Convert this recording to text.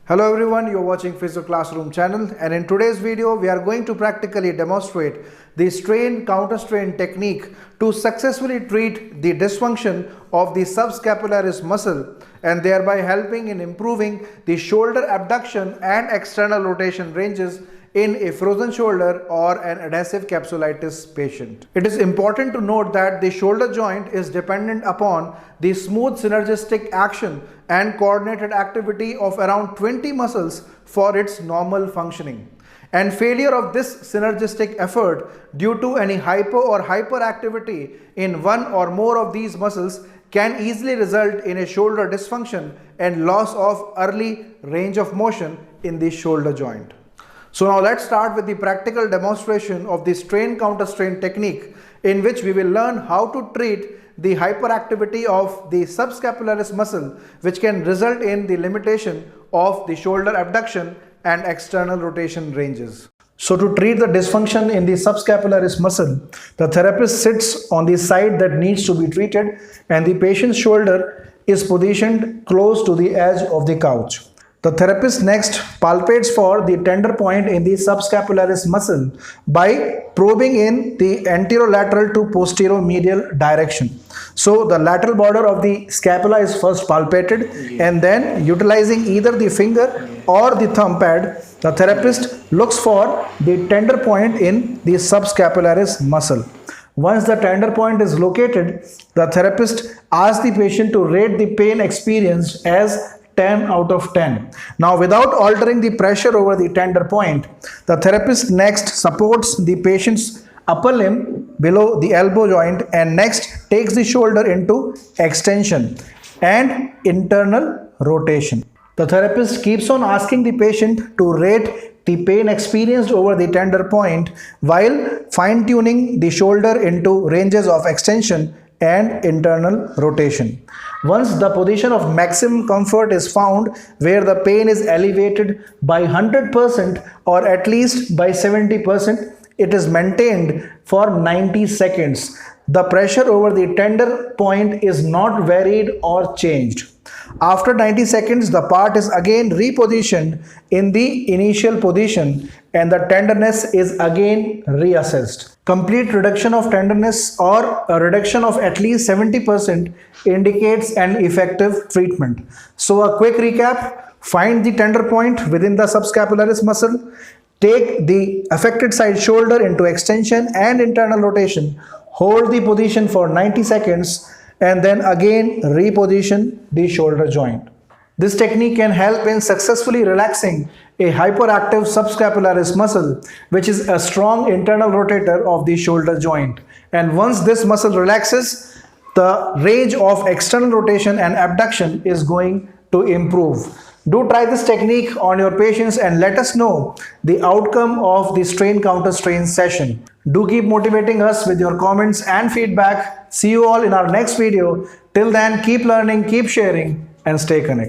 Hello everyone, you're watching PhysioClassroom channel, and in today's video we are going to practically demonstrate the strain counter-strain technique to successfully treat the dysfunction of the subscapularis muscle and thereby helping in improving the shoulder abduction and external rotation ranges in a frozen shoulder or an adhesive capsulitis patient. It is important to note that the shoulder joint is dependent upon the smooth synergistic action and coordinated activity of around 20 muscles for its normal functioning. And failure of this synergistic effort due to any hypo or hyperactivity in one or more of these muscles can easily result in a shoulder dysfunction and loss of early range of motion in the shoulder joint. So now let's start with the practical demonstration of the strain counter-strain technique, in which we will learn how to treat the hyperactivity of the subscapularis muscle, which can result in the limitation of the shoulder abduction and external rotation ranges. So to treat the dysfunction in the subscapularis muscle, the therapist sits on the side that needs to be treated and the patient's shoulder is positioned close to the edge of the couch. The therapist next palpates for the tender point in the subscapularis muscle by probing in the anterolateral to posteromedial direction. So the lateral border of the scapula is first palpated, and then utilizing either the finger or the thumb pad, the therapist looks for the tender point in the subscapularis muscle. Once the tender point is located, the therapist asks the patient to rate the pain experienced as 10 out of 10. Now, without altering the pressure over the tender point, the therapist next supports the patient's upper limb below the elbow joint and next takes the shoulder into extension and internal rotation. The therapist keeps on asking the patient to rate the pain experienced over the tender point while fine-tuning the shoulder into ranges of extension and internal rotation. Once the position of maximum comfort is found, where the pain is elevated by 100% or at least by 70%, it is maintained for 90 seconds. The pressure over the tender point is not varied or changed. After 90 seconds, the part is again repositioned in the initial position and the tenderness is again reassessed. Complete reduction of tenderness or a reduction of at least 70% indicates an effective treatment. So a quick recap: find the tender point within the subscapularis muscle, take the affected side shoulder into extension and internal rotation, hold the position for 90 seconds and then again reposition the shoulder joint. This technique can help in successfully relaxing a hyperactive subscapularis muscle, which is a strong internal rotator of the shoulder joint. And once this muscle relaxes, the range of external rotation and abduction is going to improve. Do try this technique on your patients and let us know the outcome of the strain counter-strain session. Do keep motivating us with your comments and feedback. See you all in our next video. Till then, keep learning, keep sharing, and stay connected.